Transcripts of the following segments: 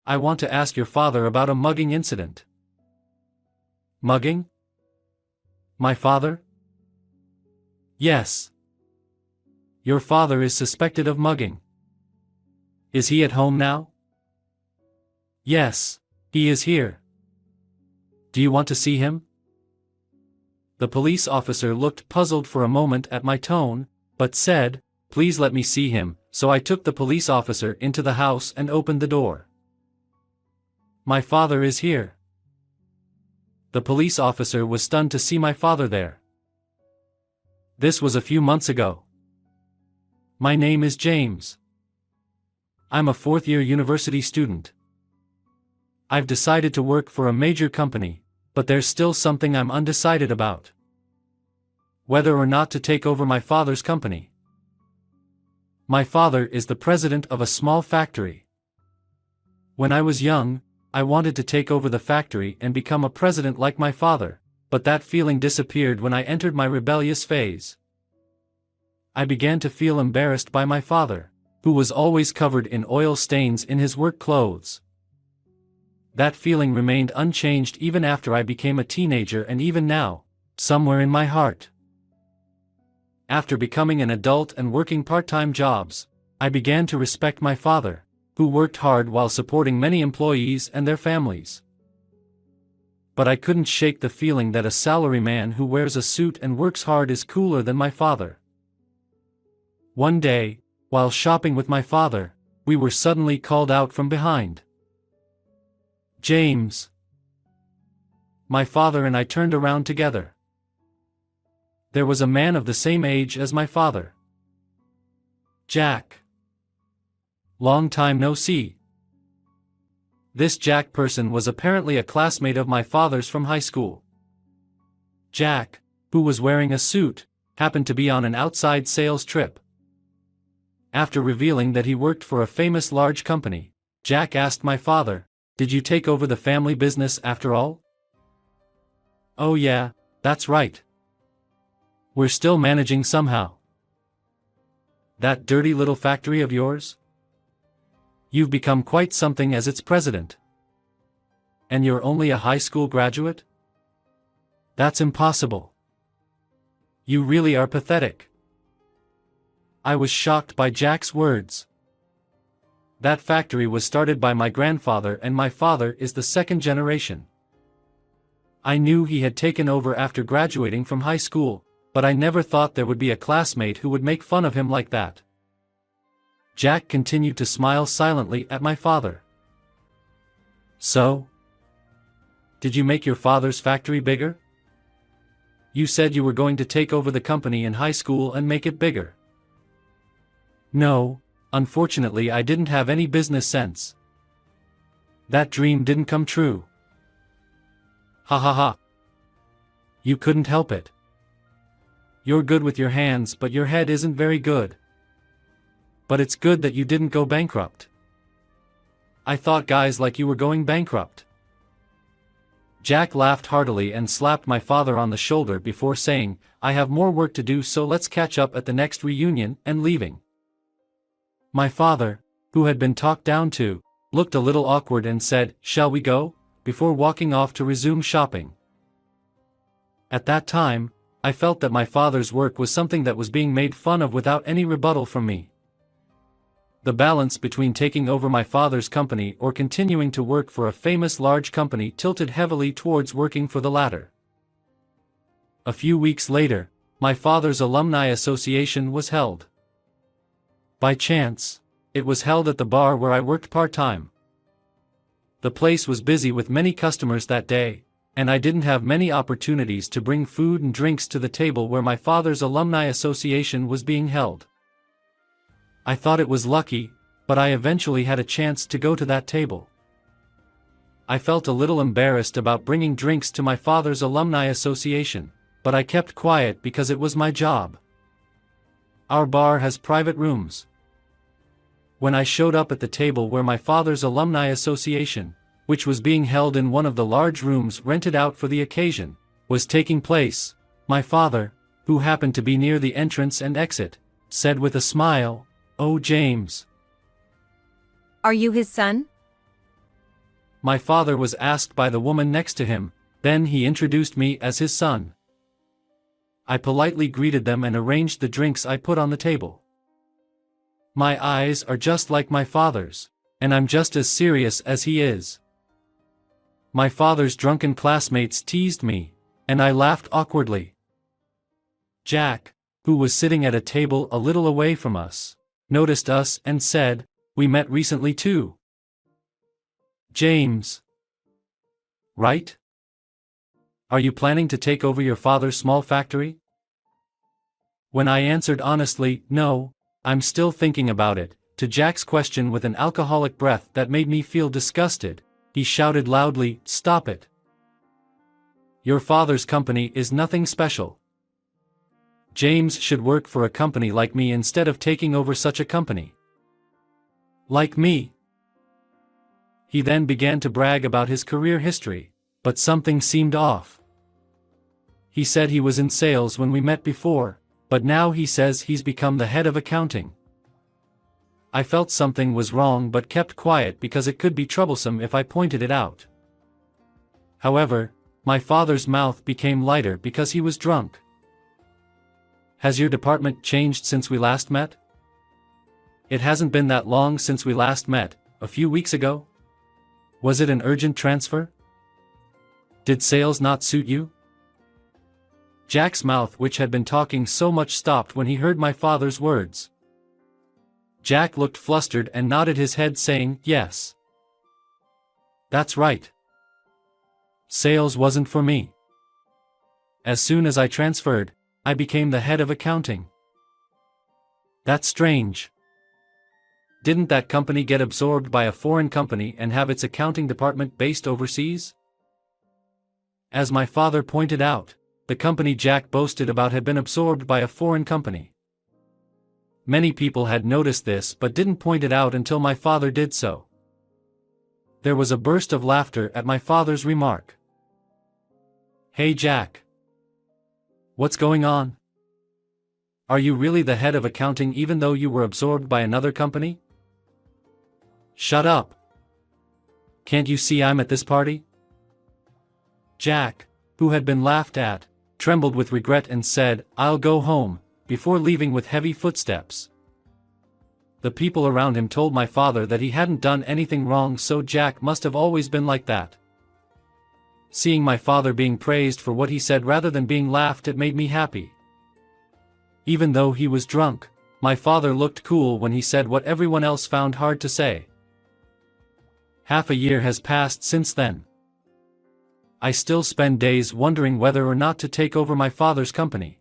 I want to ask your father about a mugging incident." "Mugging? My father?" "Yes. Your father is suspected of mugging. Is he at home now?" "Yes, he is here. Do you want to see him?" The police officer looked puzzled for a moment at my tone, but said, "Please let me see him," so I took the police officer into the house and opened the door. "My father is here." The police officer was stunned to see my father there. "This was a few months ago. My name is James. I'm a fourth-year university student. I've decided to work for a major company, but there's still something I'm undecided about. Whether or not to take over my father's company. My father is the president of a small factory. When I was young, I wanted to take over the factory and become a president like my father, but that feeling disappeared when I entered my rebellious phase. I began to feel embarrassed by my father, who was always covered in oil stains in his work clothes. That feeling remained unchanged even after I became a teenager and even now, somewhere in my heart. After becoming an adult and working part-time jobs, I began to respect my father, who worked hard while supporting many employees and their families. But I couldn't shake the feeling that a salaryman who wears a suit and works hard is cooler than my father. One day, while shopping with my father, we were suddenly called out from behind. "James." My father and I turned around together. There was a man of the same age as my father. "Jack. Long time no see." This Jack person was apparently a classmate of my father's from high school. Jack, who was wearing a suit, happened to be on an outside sales trip. After revealing that he worked for a famous large company, Jack asked my father, "Did you take over the family business after all?" "Oh yeah, that's right. We're still managing somehow." "That dirty little factory of yours? You've become quite something as its president. And you're only a high school graduate? That's impossible. You really are pathetic." I was shocked by Jack's words. That factory was started by my grandfather and my father is the second generation. I knew he had taken over after graduating from high school, but I never thought there would be a classmate who would make fun of him like that. Jack continued to smile silently at my father. "So? Did you make your father's factory bigger? You said you were going to take over the company in high school and make it bigger." "No, unfortunately I didn't have any business sense. That dream didn't come true." "Ha ha ha. You couldn't help it. You're good with your hands but your head isn't very good. But it's good that you didn't go bankrupt. I thought guys like you were going bankrupt." Jack laughed heartily and slapped my father on the shoulder before saying, "I have more work to do so let's catch up at the next reunion," and leaving. My father, who had been talked down to, looked a little awkward and said, "Shall we go?" before walking off to resume shopping. At that time, I felt that my father's work was something that was being made fun of without any rebuttal from me. The balance between taking over my father's company or continuing to work for a famous large company tilted heavily towards working for the latter. A few weeks later, my father's alumni association was held. By chance, it was held at the bar where I worked part-time. The place was busy with many customers that day, and I didn't have many opportunities to bring food and drinks to the table where my father's alumni association was being held. I thought it was lucky, but I eventually had a chance to go to that table. I felt a little embarrassed about bringing drinks to my father's alumni association, but I kept quiet because it was my job. Our bar has private rooms. When I showed up at the table where my father's alumni association, which was being held in one of the large rooms rented out for the occasion, was taking place, my father, who happened to be near the entrance and exit, said with a smile, "Oh James. Are you his son?" my father was asked by the woman next to him, then he introduced me as his son. I politely greeted them and arranged the drinks I put on the table. My eyes are just like my father's, and I'm just as serious as he is. My father's drunken classmates teased me, and I laughed awkwardly. Jack, who was sitting at a table a little away from us, noticed us and said, "We met recently too." James. Right? Are you planning to take over your father's small factory? When I answered honestly, no, I'm still thinking about it, to Jack's question with an alcoholic breath that made me feel disgusted, he shouted loudly, "Stop it. Your father's company is nothing special. James should work for a company like me instead of taking over such a company. Like me." He then began to brag about his career history, but something seemed off. He said he was in sales when we met before, but now he says he's become the head of accounting. I felt something was wrong but kept quiet because it could be troublesome if I pointed it out. However, my father's mouth became lighter because he was drunk. "Has your department changed since we last met?" "It hasn't been that long since we last met, a few weeks ago." "Was it an urgent transfer? Did sales not suit you?" Jack's mouth, which had been talking so much, stopped when he heard my father's words. Jack looked flustered and nodded his head saying, "Yes. That's right. Sales wasn't for me. As soon as I transferred, I became the head of accounting." "That's strange. Didn't that company get absorbed by a foreign company and have its accounting department based overseas?" As my father pointed out, the company Jack boasted about had been absorbed by a foreign company. Many people had noticed this but didn't point it out until my father did so. There was a burst of laughter at my father's remark. "Hey Jack. What's going on? Are you really the head of accounting even though you were absorbed by another company?" "Shut up. Can't you see I'm at this party?" Jack, who had been laughed at, trembled with regret and said, "I'll go home," before leaving with heavy footsteps. The people around him told my father that he hadn't done anything wrong, so Jack must have always been like that. Seeing my father being praised for what he said rather than being laughed at made me happy. Even though he was drunk, my father looked cool when he said what everyone else found hard to say. Half a year has passed since then. I still spend days wondering whether or not to take over my father's company.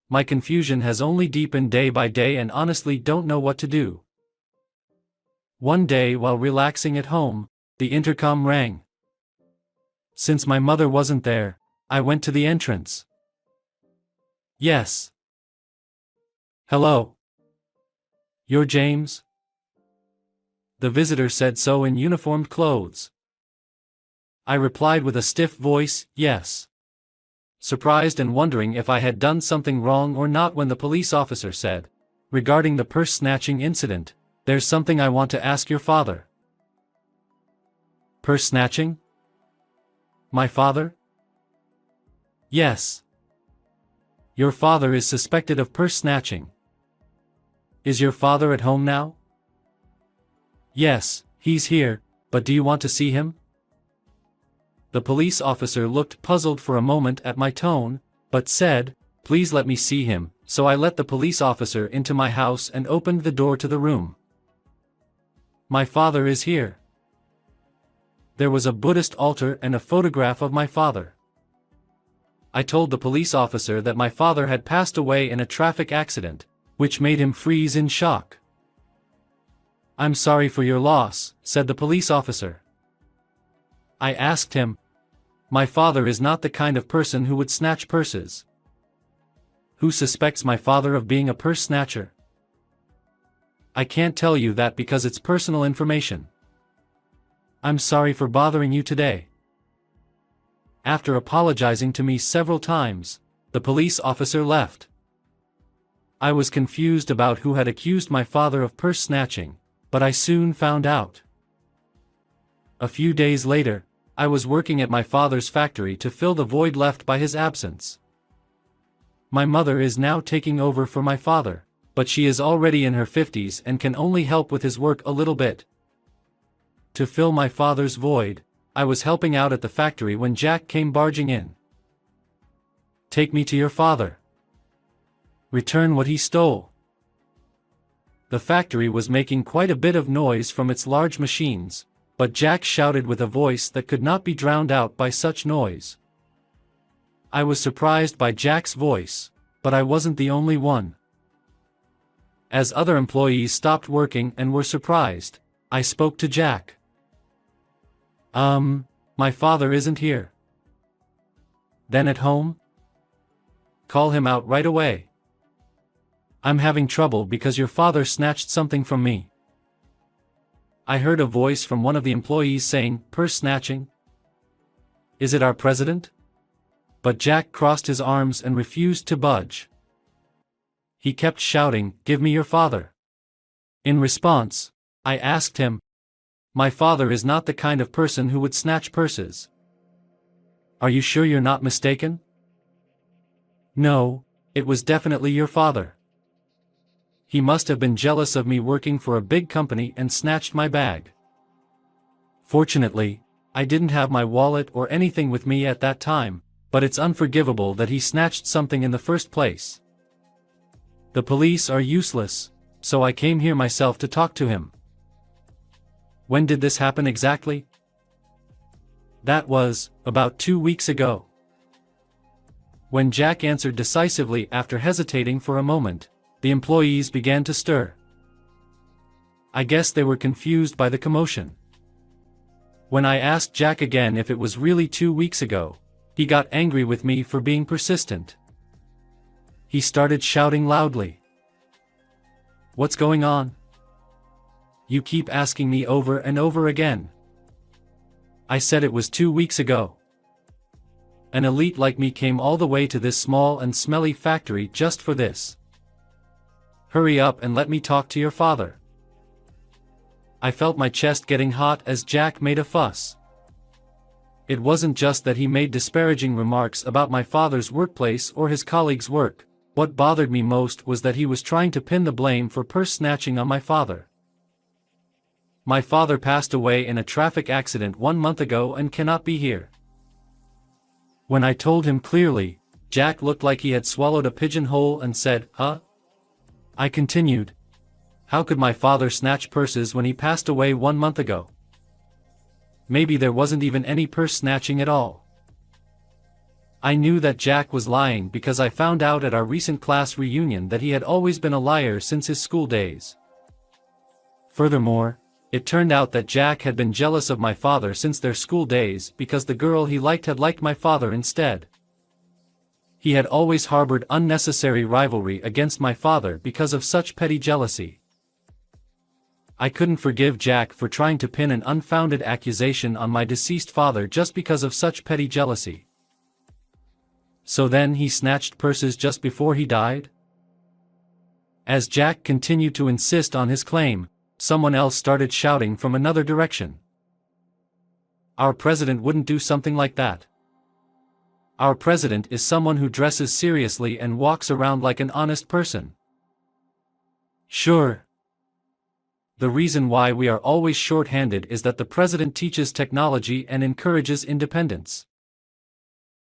My confusion has only deepened day by day and honestly don't know what to do. One day while relaxing at home, the intercom rang. Since my mother wasn't there, I went to the entrance. "Yes. Hello. You're James?" The visitor said so in uniformed clothes. I replied with a stiff voice, "Yes." Surprised and wondering if I had done something wrong or not when the police officer said, "Regarding the purse snatching incident, there's something I want to ask your father." "Purse snatching? My father?" "Yes. Your father is suspected of purse snatching. Is your father at home now?" "Yes, he's here, but do you want to see him?" The police officer looked puzzled for a moment at my tone, but said, "Please let me see him," so I let the police officer into my house and opened the door to the room. My father is here. There was a Buddhist altar and a photograph of my father. I told the police officer that my father had passed away in a traffic accident, which made him freeze in shock. "I'm sorry for your loss," said the police officer. I asked him, "My father is not the kind of person who would snatch purses. Who suspects my father of being a purse snatcher?" "I can't tell you that because it's personal information. I'm sorry for bothering you today." After apologizing to me several times, the police officer left. I was confused about who had accused my father of purse snatching, but I soon found out. A few days later, I was working at my father's factory to fill the void left by his absence. My mother is now taking over for my father, but she is already in her 50s and can only help with his work a little bit. To fill my father's void, I was helping out at the factory when Jack came barging in. "Take me to your father. Return what he stole." The factory was making quite a bit of noise from its large machines, but Jack shouted with a voice that could not be drowned out by such noise. I was surprised by Jack's voice, but I wasn't the only one. As other employees stopped working and were surprised, I spoke to Jack. My father isn't here." "Then at home?" "Call him out right away. I'm having trouble because your father snatched something from me." I heard a voice from one of the employees saying, "Purse snatching? Is it our president?" But Jack crossed his arms and refused to budge. He kept shouting, "Give me your father." In response, I asked him, "My father is not the kind of person who would snatch purses. Are you sure you're not mistaken?" "No, it was definitely your father. He must have been jealous of me working for a big company and snatched my bag. Fortunately, I didn't have my wallet or anything with me at that time, but it's unforgivable that he snatched something in the first place. The police are useless, so I came here myself to talk to him." "When did this happen exactly?" "That was, about 2 weeks ago." When Jack answered decisively after hesitating for a moment, the employees began to stir. I guess they were confused by the commotion. When I asked Jack again if it was really 2 weeks ago, he got angry with me for being persistent. He started shouting loudly. "What's going on? You keep asking me over and over again. I said it was 2 weeks ago. An elite like me came all the way to this small and smelly factory just for this. Hurry up and let me talk to your father." I felt my chest getting hot as Jack made a fuss. It wasn't just that he made disparaging remarks about my father's workplace or his colleagues' work. What bothered me most was that he was trying to pin the blame for purse snatching on my father. My father passed away in a traffic accident 1 month ago and cannot be here. When I told him clearly, Jack looked like he had swallowed a pigeonhole and said, "Huh?" I continued, "How could my father snatch purses when he passed away 1 month ago? Maybe there wasn't even any purse snatching at all." I knew that Jack was lying because I found out at our recent class reunion that he had always been a liar since his school days. Furthermore, it turned out that Jack had been jealous of my father since their school days because the girl he liked had liked my father instead. He had always harbored unnecessary rivalry against my father because of such petty jealousy. I couldn't forgive Jack for trying to pin an unfounded accusation on my deceased father just because of such petty jealousy. So then he snatched purses just before he died? As Jack continued to insist on his claim, someone else started shouting from another direction. "Our president wouldn't do something like that. Our president is someone who dresses seriously and walks around like an honest person." "Sure. The reason why we are always short-handed is that the president teaches technology and encourages independence.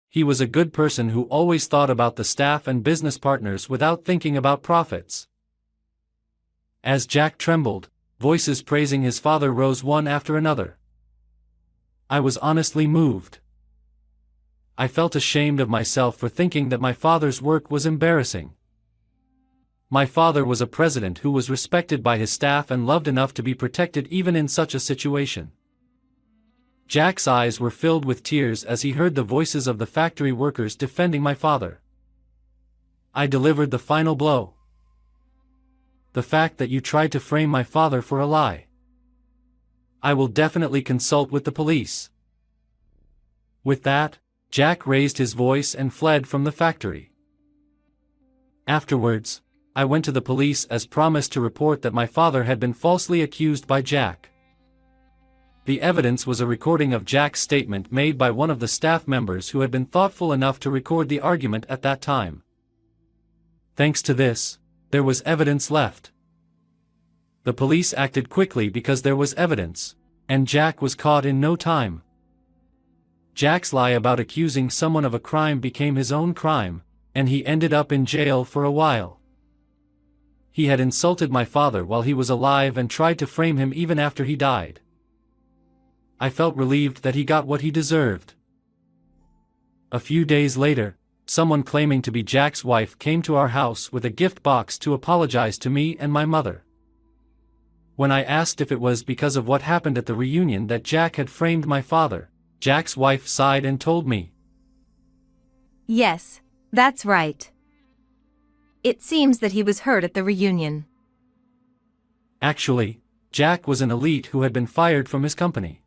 He was a good person who always thought about the staff and business partners without thinking about profits." As Jack trembled, voices praising his father rose one after another. I was honestly moved. I felt ashamed of myself for thinking that my father's work was embarrassing. My father was a president who was respected by his staff and loved enough to be protected even in such a situation. Jack's eyes were filled with tears as he heard the voices of the factory workers defending my father. I delivered the final blow. The fact that you tried to frame my father for a lie. I will definitely consult with the police. With that, Jack raised his voice and fled from the factory. Afterwards, I went to the police as promised to report that my father had been falsely accused by Jack. The evidence was a recording of Jack's statement made by one of the staff members who had been thoughtful enough to record the argument at that time. Thanks to this, there was evidence left. The police acted quickly because there was evidence, and Jack was caught in no time. Jack's lie about accusing someone of a crime became his own crime, and he ended up in jail for a while. He had insulted my father while he was alive and tried to frame him even after he died. I felt relieved that he got what he deserved. A few days later, someone claiming to be Jack's wife came to our house with a gift box to apologize to me and my mother. When I asked if it was because of what happened at the reunion that Jack had framed my father, Jack's wife sighed and told me, "Yes, that's right. It seems that he was hurt at the reunion." Actually, Jack was an elite who had been fired from his company.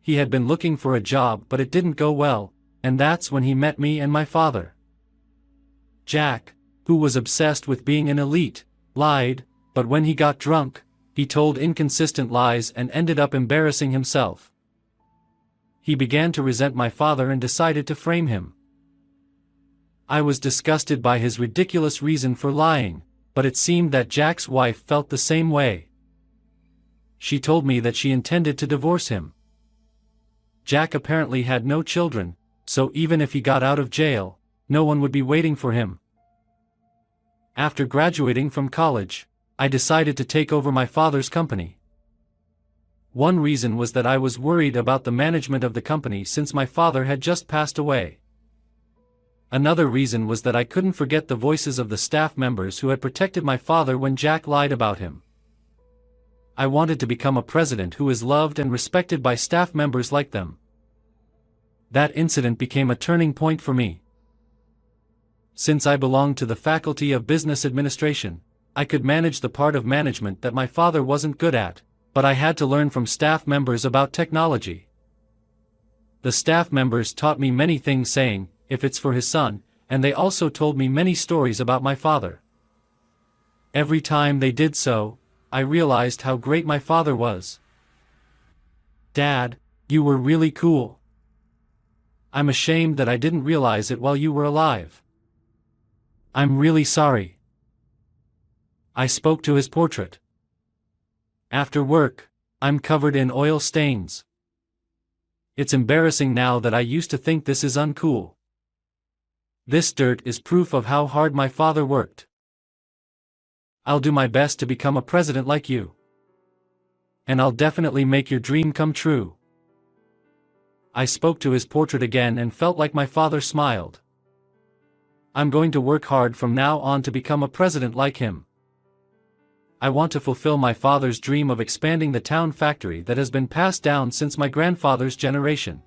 He had been looking for a job but it didn't go well, and that's when he met me and my father. Jack, who was obsessed with being an elite, lied, but when he got drunk, he told inconsistent lies and ended up embarrassing himself. He began to resent my father and decided to frame him. I was disgusted by his ridiculous reason for lying, but it seemed that Jack's wife felt the same way. She told me that she intended to divorce him. Jack apparently had no children, so even if he got out of jail, no one would be waiting for him. After graduating from college, I decided to take over my father's company. One reason was that I was worried about the management of the company since my father had just passed away. Another reason was that I couldn't forget the voices of the staff members who had protected my father when Jack lied about him. I wanted to become a president who is loved and respected by staff members like them. That incident became a turning point for me. Since I belonged to the Faculty of Business Administration, I could manage the part of management that my father wasn't good at, but I had to learn from staff members about technology. The staff members taught me many things saying, if it's for his son, and they also told me many stories about my father. Every time they did so, I realized how great my father was. "Dad, you were really cool. I'm ashamed that I didn't realize it while you were alive. I'm really sorry." I spoke to his portrait. "After work, I'm covered in oil stains. It's embarrassing now that I used to think this is uncool. This dirt is proof of how hard my father worked. I'll do my best to become a president like you. And I'll definitely make your dream come true." I spoke to his portrait again and felt like my father smiled. "I'm going to work hard from now on to become a president like him. I want to fulfill my father's dream of expanding the town factory that has been passed down since my grandfather's generation."